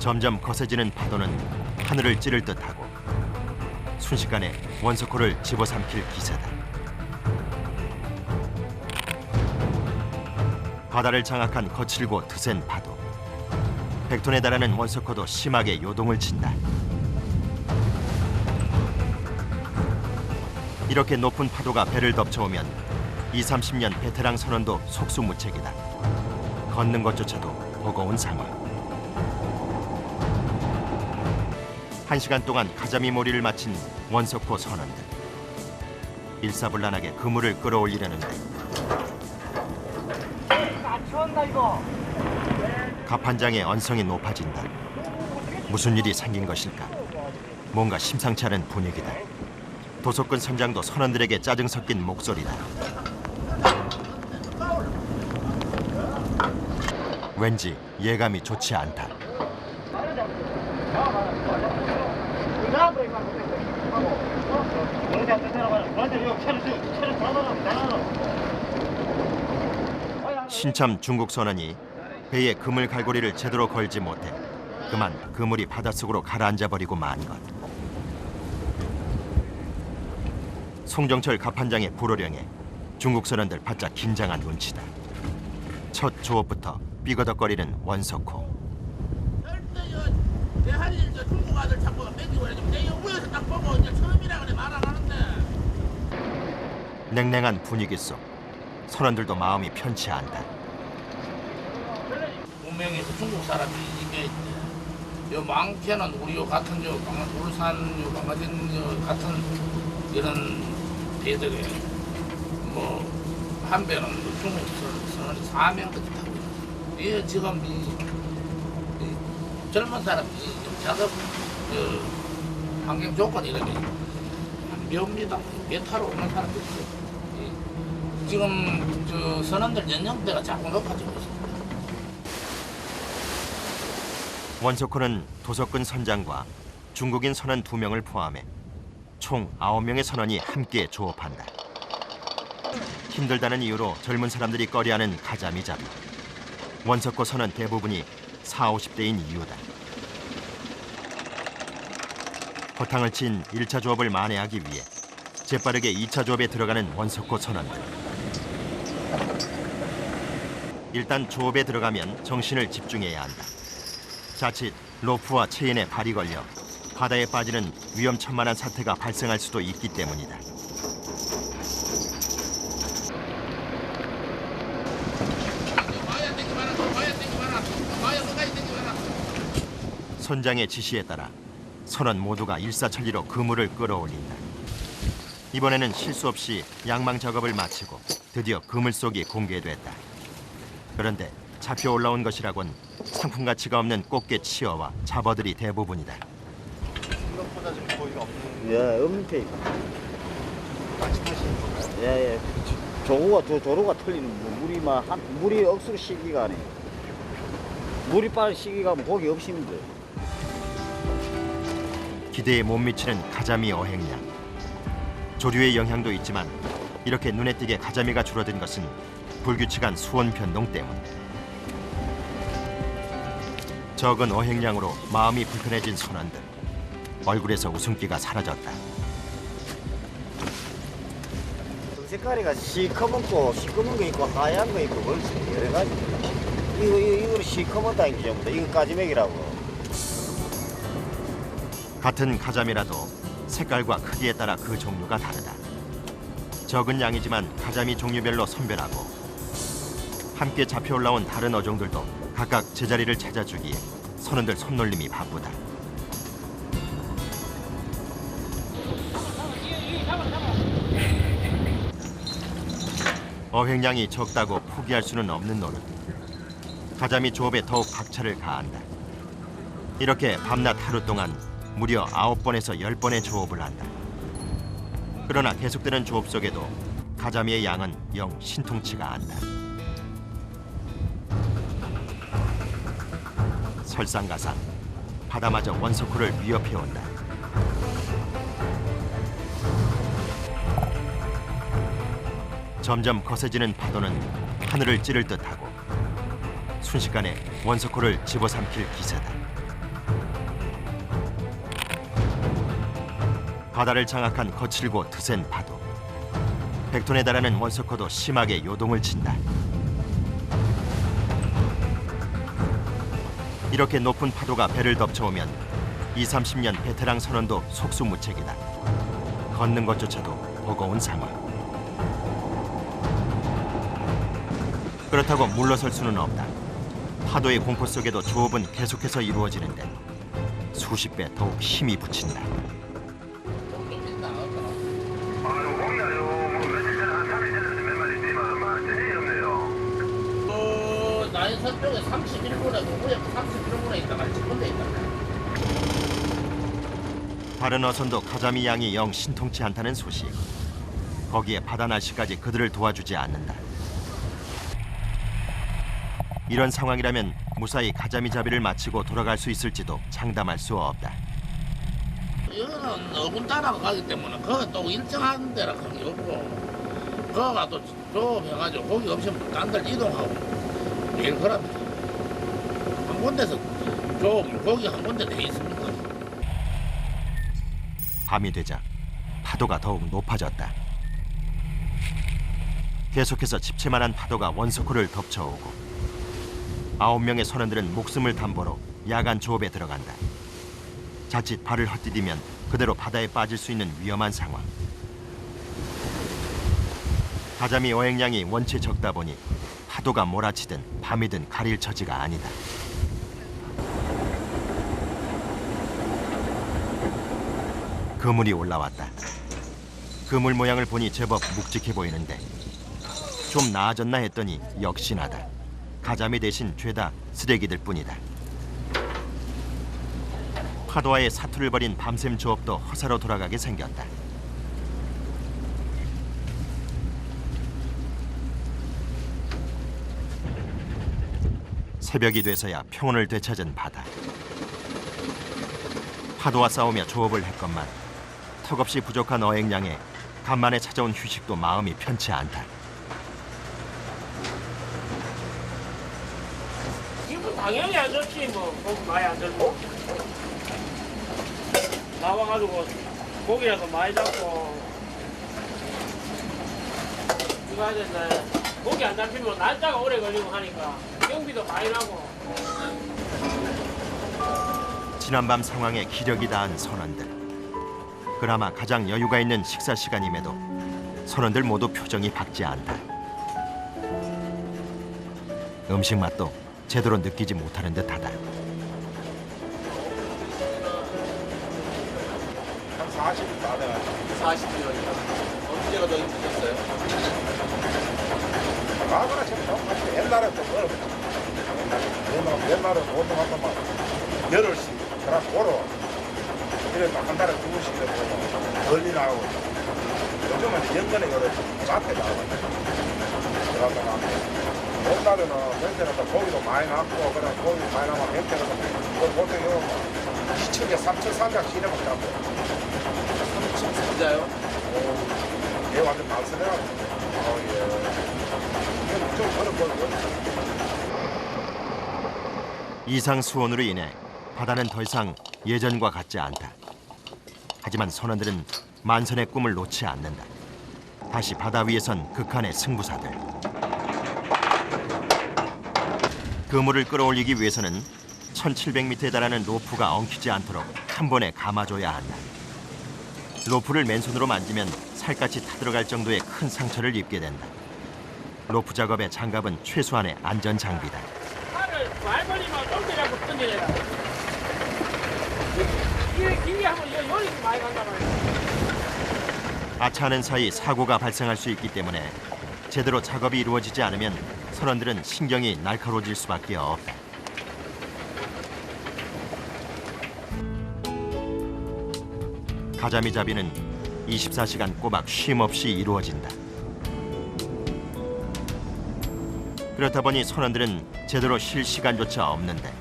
점점 거세지는 파도는 하늘을 찌를 듯하고 순식간에 원석호를 집어삼킬 기세다. 바다를 장악한 거칠고 드센 파도. 100톤에 달하는 원석호도 심하게 요동을 친다. 이렇게 높은 파도가 배를 덮쳐오면 20-30년 베테랑 선원도 속수무책이다. 걷는 것조차도 버거운 상황. 1시간 동안 가자미 몰이를 마친 원석호 선원들. 일사불란하게 그물을 끌어올리려는데 갑판장의 언성이 높아진다. 무슨 일이 생긴 것일까? 뭔가 심상치 않은 분위기다. 도석근 선장도 선원들에게 짜증 섞인 목소리다. 왠지 예감이 좋지 않다. 신참 중국 선원이 배에 그물 갈고리를 제대로 걸지 못해 그만 그물이 바닷속으로 가라앉아 버리고 만 것. 송정철 갑판장의 불호령에 중국 선원들 바짝 긴장한 눈치다. 첫 조업부터 삐거덕거리는 원석호. 내 할일 중국 아들 자꾸 뺏기고 해야지. 내 위에서 딱 보고 이제 처음이라 그래 말 안 하는데. 냉랭한 분위기 속 선원들도 마음이 편치 않다. 분명히 중국 사람이 이게 요 많게는 우리 요 같은 요 울산 요 강화진 요 같은 이런 배들에 뭐 한 배는 중국 선원이 4명까지 타고 있어요. 이 지금 이 젊은 사람이 작업 환경 조건 이런 게 안 배웁니다. 배 타러 오는 사람들이 지금 저 선원들 연령대가 자꾸 높아지고 있습니다. 원석호는 도석근 선장과 중국인 선원 2명을 포함해 총 9명의 선원이 함께 조업한다. 힘들다는 이유로 젊은 사람들이 꺼려하는 가자미 잡이. 원석호 선원 대부분이 40-50대인 이유다. 허탕을 친 1차 조업을 만회하기 위해 재빠르게 2차 조업에 들어가는 원석호 선원들. 일단 조업에 들어가면 정신을 집중해야 한다. 자칫 로프와 체인에 발이 걸려 바다에 빠지는 위험천만한 사태가 발생할 수도 있기 때문이다. 선장의 지시에 따라 선원 모두가 일사천리로 그물을 끌어올린다. 이번에는 실수 없이 양망 작업을 마치고 드디어 그물 속이 공개됐다. 그런데 잡혀 올라온 것이라곤 상품 가치가 없는 꽃게 치어와 잡어들이 대부분이다. 생각보다 좀 거기가 없는. 예, 없는 페이. 같이 타시는 건가요? 예, 예. 조로가 틀리는 물이 억수로 시기가 안 해. 물이 빠른 시기가 하면 고기 없습니다. 기대에 못 미치는 가자미 어획량. 조류의 영향도 있지만 이렇게 눈에 띄게 가자미가 줄어든 것은 불규칙한 수온 변동 때문. 적은 어획량으로 마음이 불편해진 선원들. 얼굴에서 웃음기가 사라졌다. 색깔이가 시커먼 거 있고 하얀 거 있고 그렇지 여러 가지. 이거 시커먼 다인지 전부 다 이거 까지맥이라고. 같은 가자미라도 색깔과 크기에 따라 그 종류가 다르다. 적은 양이지만 가자미 종류별로 선별하고 함께 잡혀 올라온 다른 어종들도 각각 제자리를 찾아주기에 선원들 손놀림이 바쁘다. 어획량이 적다고 포기할 수는 없는 노릇. 가자미 조업에 더욱 박차를 가한다. 이렇게 밤낮 하루 동안 무려 9번에서 10번의 조업을 한다. 그러나 계속되는 조업 속에도 가자미의 양은 영 신통치가 않다. 설상가상 바다마저 원석호를 위협해온다. 점점 거세지는 파도는 하늘을 찌를 듯하고 순식간에 원석호를 집어삼킬 기세다. 바다를 장악한 거칠고 드센 파도. 100톤에 달하는 원서커도 심하게 요동을 친다. 이렇게 높은 파도가 배를 덮쳐오면 20, 30년 베테랑 선원도 속수무책이다. 걷는 것조차도 버거운 상황. 그렇다고 물러설 수는 없다. 파도의 공포 속에도 조업은 계속해서 이루어지는데 수십 배 더욱 힘이 붙인다. 나인선 쪽에 31분에 동구역 31분에 있다가 집권돼 있다. 다른 어선도 가자미 양이 영 신통치 않다는 소식. 거기에 바다 날씨까지 그들을 도와주지 않는다. 이런 상황이라면 무사히 가자미 잡이를 마치고 돌아갈 수 있을지도 장담할 수 없다. 이거는 어군 따라가 가기 때문에 거기 또 일정한 데라 그런 게 없고 거기가 또 조업해가지고 거기 없으면 딴 데를 이동하고 매일 그럽니다. 한 군데서 조업은 거기 한 군데 돼 있습니다. 밤이 되자 파도가 더욱 높아졌다. 계속해서 집채만한 파도가 원서코를 덮쳐오고 9명의 선원들은 목숨을 담보로 야간 조업에 들어간다. 자칫 발을 헛디디면 그대로 바다에 빠질 수 있는 위험한 상황. 가자미 어획량이 원체 적다 보니 파도가 몰아치든 밤이든 가릴 처지가 아니다. 그물이 올라왔다. 그물 모양을 보니 제법 묵직해 보이는데 좀 나아졌나 했더니 역시나다. 가자미 대신 죄다 쓰레기들 뿐이다. 파도와의 사투를 벌인 밤샘 조업도 허사로 돌아가게 생겼다. 새벽이 돼서야 평온을 되찾은 바다. 파도와 싸우며 조업을 했건만 턱없이 부족한 어획량에 간만에 찾아온 휴식도 마음이 편치 않다. 이거 당연히 안 좋지 뭐 고기 많이 안 들고 나와가지고 고기라도 많이 잡고 이거 해야 된다. 고기 안 잡히면 날짜가 오래 걸리고 하니까 경비도 많이 나고. 지난밤 상황에 기력이 다한 선원들. 그나마 가장 여유가 있는 식사 시간임에도 선원들 모두 표정이 밝지 않다. 음식 맛도 제대로 느끼지 못하는 듯하다. 한 40일 다 돼가지고 40년이요. 언제가 더 힘드셨어요? 가거나 참 똑같이 옛날에 좀 어렵다. 옛날에 보통 한 번만 8시 그럼 보러 이래서 한 달에 2번씩 이렇게 걸리 나오고 요즘은 연간에 여러 잡혀 나오거든요. 그러다가 옛날에는 현재는 고기도 많이 났고 그래 고기 많이 나면 현재는 보통 요 2,000개 3,300 시내만 잡고 3,300자요? 얘 완전 날씬해가지고 예. 좀 그런 거 이상 수온으로 인해 바다는 더 이상 예전과 같지 않다. 하지만 선원들은 만선의 꿈을 놓지 않는다. 다시 바다 위에선 극한의 승부사들. 그물을 끌어올리기 위해서는 1700m에 달하는 로프가 엉키지 않도록 한 번에 감아줘야 한다. 로프를 맨손으로 만지면 살갗이 타들어갈 정도의 큰 상처를 입게 된다. 로프 작업의 장갑은 최소한의 안전 장비다. 팔을 말벌리면 똥개 잡고 던져내라. 이게 길게 하면 이거 요리 많이 간단 말이야. 아차하는 사이 사고가 발생할 수 있기 때문에 제대로 작업이 이루어지지 않으면 선원들은 신경이 날카로워질 수밖에 없다. 가자미 잡이는 24시간 꼬박 쉼 없이 이루어진다. 그렇다 보니 선원들은 제대로 쉴 시간조차 없는데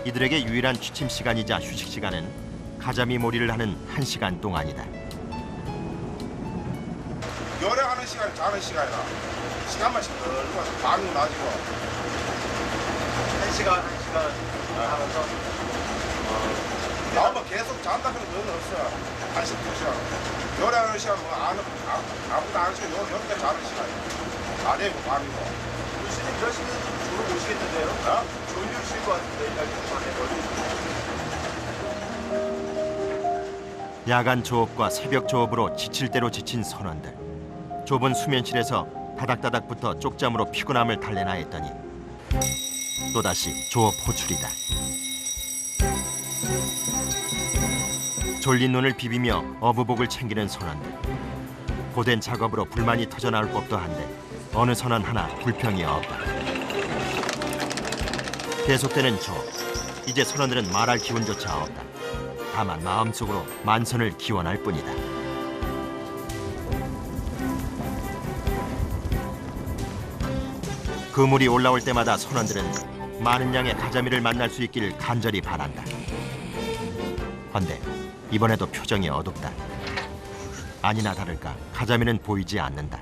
이들에게 유일한 취침 시간이자 휴식 시간은 가자미 몰이를 하는 1시간 동안이다. 요리하는 시간, 자는 시간이나 시간만 시끄러워 밤이 나지고 1시간 하면서 나오면 계속 잔다 그러면 너는 없어. 1시간, 2시간. 요리하는 시간 뭐 아무도 안 시간 요렇게 자는 시간이야. 아래고 밤이고. 교수님 그러시면 주로 오시겠는데요? 어? 졸리실 것 같은데 일단 야간 조업과 새벽 조업으로 지칠 대로 지친 선원들. 좁은 수면실에서 다닥다닥부터 쪽잠으로 피곤함을 달래나 했더니 또다시 조업 호출이다. 졸린 눈을 비비며 어부복을 챙기는 선원들. 고된 작업으로 불만이 터져나올 법도 한데 어느 선원 하나 불평이 없다. 계속되는 조업. 이제 선원들은 말할 기운조차 없다. 다만 마음속으로 만선을 기원할 뿐이다. 그물이 올라올 때마다 선원들은 많은 양의 가자미를 만날 수 있기를 간절히 바란다. 헌데 이번에도 표정이 어둡다. 아니나 다를까 가자미는 보이지 않는다.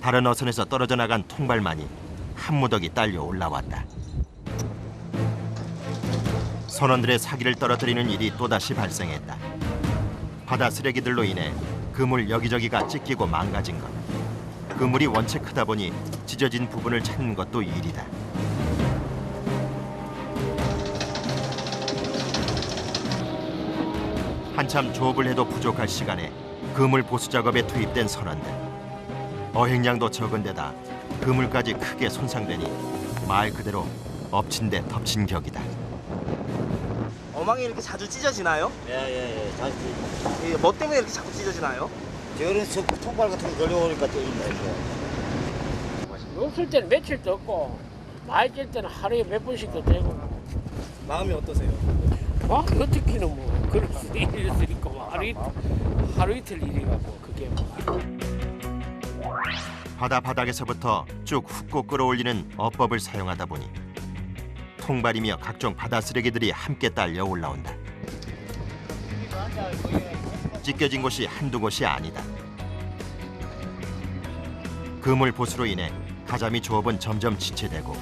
다른 어선에서 떨어져 나간 통발만이 한 무더기 딸려 올라왔다. 선원들의 사기를 떨어뜨리는 일이 또다시 발생했다. 바다 쓰레기들로 인해 그물 여기저기가 찢기고 망가진 것. 그물이 원체 크다 보니 찢어진 부분을 찾는 것도 일이다. 한참 조업을 해도 부족할 시간에 그물 보수 작업에 투입된 선원들. 어획량도 적은 데다 그물까지 크게 손상되니 말 그대로 엎친 데 덮친 격이다. 어망이 이렇게 자주 찢어지나요? 예예예. 다시 이게 뭐 때문에 이렇게 자꾸 찢어지나요? 저런 통발 같은 거 걸려오니까 쪄진다 이거. 없을 때는 며칠도 없고 많이 찔 때는 하루에 몇 번씩도 되고. 마음이 어떠세요? 어떻게는 뭐 그럴 수도 있을 수 있고 뭐 하루 이틀 일이라고 그게 뭐. 바다 바닥에서부터 쭉 훅고 끌어올리는 어법을 사용하다 보니 통발이며 각종 바다 쓰레기들이 함께 딸려 올라온다. 찢겨진 곳이 한두 곳이 아니다. 그물 보수로 인해 가자미 조업은 점점 지체되고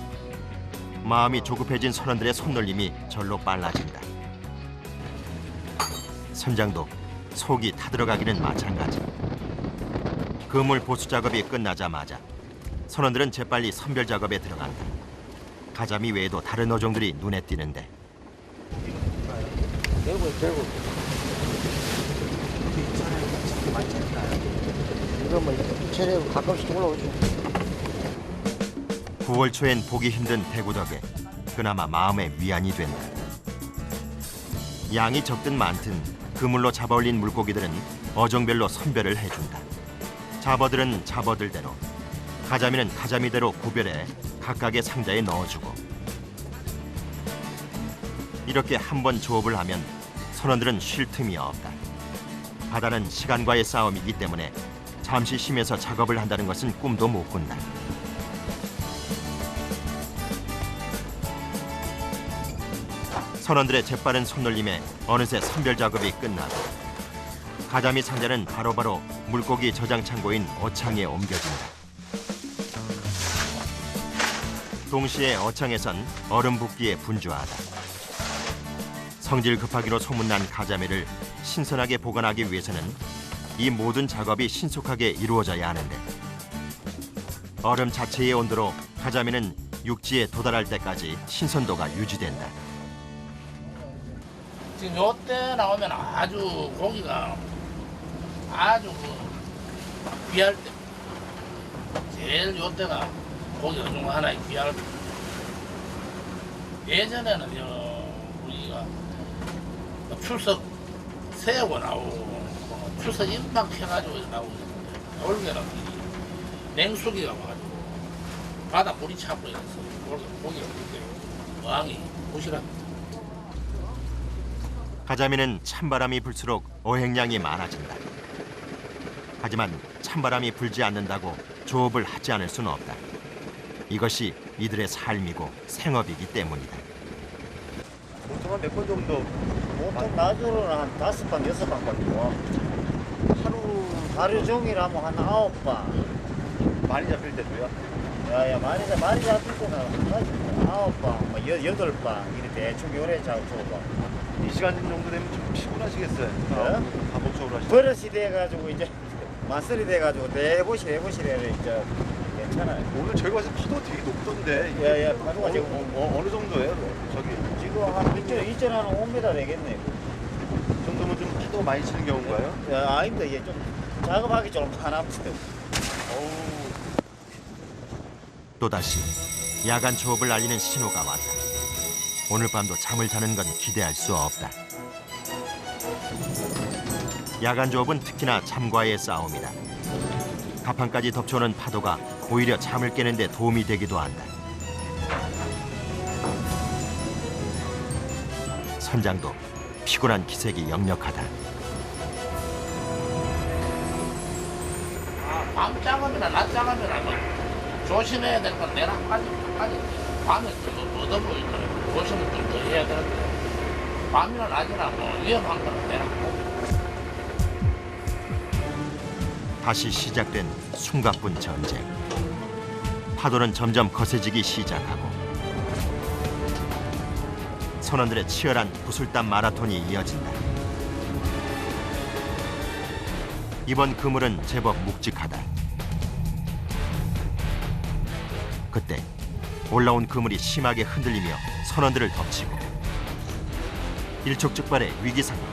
마음이 조급해진 선원들의 손놀림이 절로 빨라진다. 선장도 속이 타들어가기는 마찬가지. 그물 보수 작업이 끝나자마자 선원들은 재빨리 선별 작업에 들어간다. 가자미 외에도 다른 어종들이 눈에 띄는데 이거 뭐 체력 가끔씩 올라오죠. 9월 초엔 보기 힘든 대구 덕에 그나마 마음의 위안이 된다. 양이 적든 많든 그물로 잡아올린 물고기들은 어종별로 선별을 해준다. 잡어들은 잡어들대로, 가자미는 가자미대로 구별해 각각의 상자에 넣어주고. 이렇게 한 번 조업을 하면 선원들은 쉴 틈이 없다. 바다는 시간과의 싸움이기 때문에 잠시 쉬면서 작업을 한다는 것은 꿈도 못 꾼다. 선원들의 재빠른 손놀림에 어느새 선별 작업이 끝나고 가자미 상자는 바로바로 물고기 저장 창고인 어창에 옮겨진다. 동시에 어창에선 얼음 붓기에 분주하다. 성질 급하기로 소문난 가자미를 신선하게 보관하기 위해서는 이 모든 작업이 신속하게 이루어져야 하는데 얼음 자체의 온도로 가자미는 육지에 도달할 때까지 신선도가 유지된다. 지금 요때 나오면 아주 고기가 아주 귀할 때 제일 요때가 고기 어느 정도 하나에 귀할 때 예전에는 우리가 출석 세우고 나오고 출석 임박 해가지고 나오고 있는데 올게는 냉수기가 와가지고 바다 물이 차고 있어서 고기가 그렇게 어항이 부실합니다. 가자미는 찬바람이 불수록 어획량이 많아진다. 하지만 찬바람이 불지 않는다고 조업을 하지 않을 수는 없다. 이것이 이들의 삶이고 생업이기 때문이다. 보통 몇 번 정도? 보통 낮으로는 한 5번, 6번까지 와. 하루 종일 하면 한 9번. 많이 잡힐 때도요? 야야 많이 잡힐 때는 한 가지 9방, 뭐 8방 이렇게 대충 요래 잡숴봐. 이 시간 정도 되면 좀 피곤하시겠어요? 네? 반복적으로 하시죠. 버릇이 돼가지고 이제 마술이 돼가지고 대보시래 이제 괜찮아요. 오늘 저희 와서 파도 되게 높던데. 야야 파도가 지금 어느 정도예요? 저기 지금 한 이전 한 5m 되겠네. 이 정도면 좀 파도 많이 치는 경우인가요? 야 아닙니다. 이게 좀 작업하기 좀 하나부터. 어우. 또다시 야간 조업을 알리는 신호가 왔다. 오늘 밤도 잠을 자는 건 기대할 수 없다. 야간 조업은 특히나 잠과의 싸움이다. 가판까지 덮쳐오는 파도가 오히려 잠을 깨는 데 도움이 되기도 한다. 선장도 피곤한 기색이 역력하다. 밤 작업이나 낮 작업이나 뭐 조심해야 될 건 내가 한 가지 밤에 좀 얻어 보이더라고. 조심을 좀 더 해야 되는데 밤이나 낮이나 뭐 위험한 거는 내가 꼭. 다시 시작된 숨가쁜 전쟁. 파도는 점점 거세지기 시작하고 선원들의 치열한 구슬땀 마라톤이 이어진다. 이번 그물은 제법 묵직하다. 그때 올라온 그물이 심하게 흔들리며 선원들을 덮치고 일촉즉발의 위기 상황.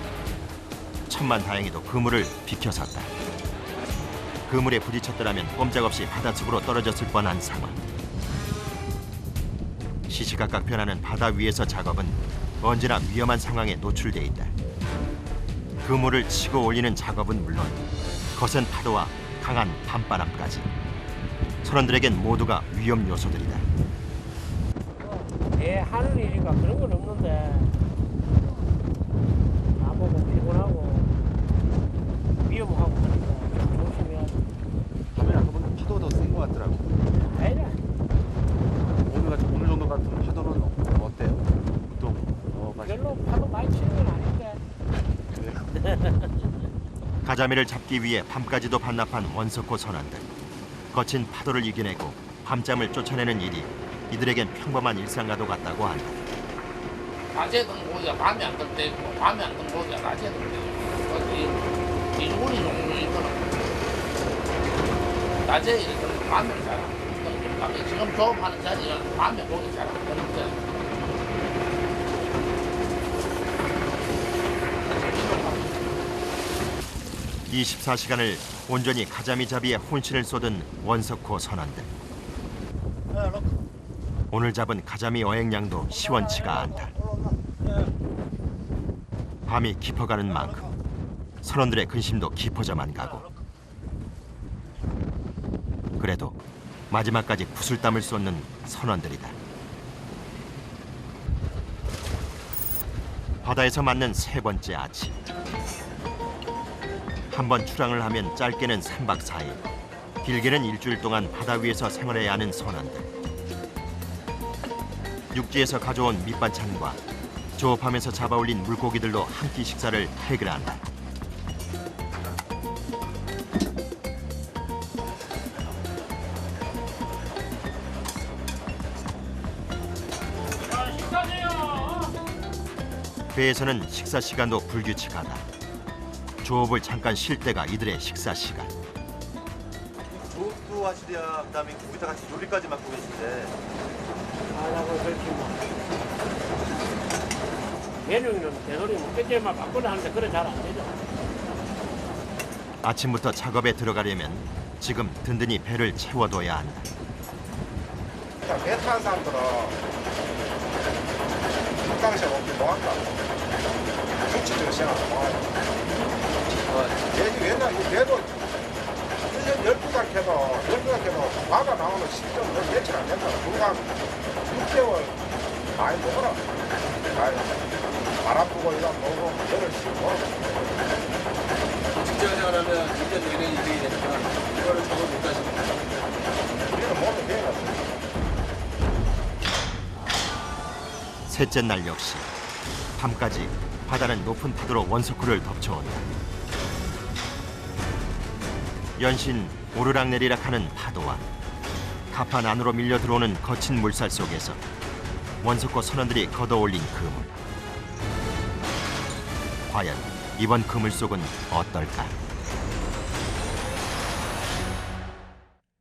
천만다행히도 그물을 비켜섰다. 그물에 부딪혔더라면 꼼짝없이 바닷속으로 떨어졌을 뻔한 상황. 시시각각 변하는 바다 위에서 작업은 언제나 위험한 상황에 노출돼 있다. 그물을 치고 올리는 작업은 물론 거센 파도와 강한 밤바람까지 선원들에겐 모두가 위험 요소들이다. 애 하는 일이가 그런 건 없는데 나보고 피곤하고 위험하고 그러니까 조심해야 돼. 밤에 아까 보니까 파도가 더 센 것 같더라고. 아니라 오늘 정도 같은 파도는 어때요? 보통 별로 파도 많이 치는 건 아닌데. 가자미를 잡기 위해 밤까지도 반납한 원석호 선원들. 거친 파도를 이겨내고 밤잠을 쫓아내는 일이 이들에겐 평범한 일상과도 같다고 한다. 낮에 든 고기가 밤에 안 들 때 있고 밤에 안 든 고기가 낮에 들 때 있고 이 주군이 종류 있거든. 낮에 이렇게 밤에 잘 안 든다. 지금 조업하는 자리는 밤에 고기 잘 안 드는데 24시간을 온전히 가자미 잡이에 혼신을 쏟은 원석호 선원들. 오늘 잡은 가자미 어획량도 시원치가 않다. 밤이 깊어가는 만큼 선원들의 근심도 깊어져만 가고. 그래도 마지막까지 구슬땀을 쏟는 선원들이다. 바다에서 맞는 세 번째 아침. 한 번 출항을 하면 짧게는 3박 4일, 길게는 일주일 동안 바다 위에서 생활해야 하는 선원들. 육지에서 가져온 밑반찬과 조업하면서 잡아올린 물고기들로 한 끼 식사를 해결한다. 배에서는 식사 시간도 불규칙하다. 조업을 잠깐 쉴 때가 이들의 식사 시간. 조업도 하시랴 그다음에 거기다 같이 요리까지 맡고 계신데 하라고 그렇게 뭐. 배는 대소리 뭐 깨질만 바꾸려 하는데 그래 잘 안 되죠. 아침부터 작업에 들어가려면 지금 든든히 배를 채워둬야 한다. 배 타는 사람들은 평상시에 먹기 뭐한다. 정치적인 생활을 뭐하냐. 옛날 이 배도 1년 12달 캐도 바다 나오는 시점 며칠 안 된다. 불과 6개월 많이 먹어라. 바람 불고 이거 먹고 배를 씻고. 직장 생활하면 1년 내내 일이 되니까 그거를 적응 못 하시는 우리는 몸에 배가 셋째 날 역시 밤까지 바다는 높은 파도로 원석호를 덮쳐온다. 연신 오르락내리락하는 파도와 갑판 안으로 밀려 들어오는 거친 물살 속에서 원석고 선원들이 걷어올린 그물. 과연 이번 그물 속은 어떨까?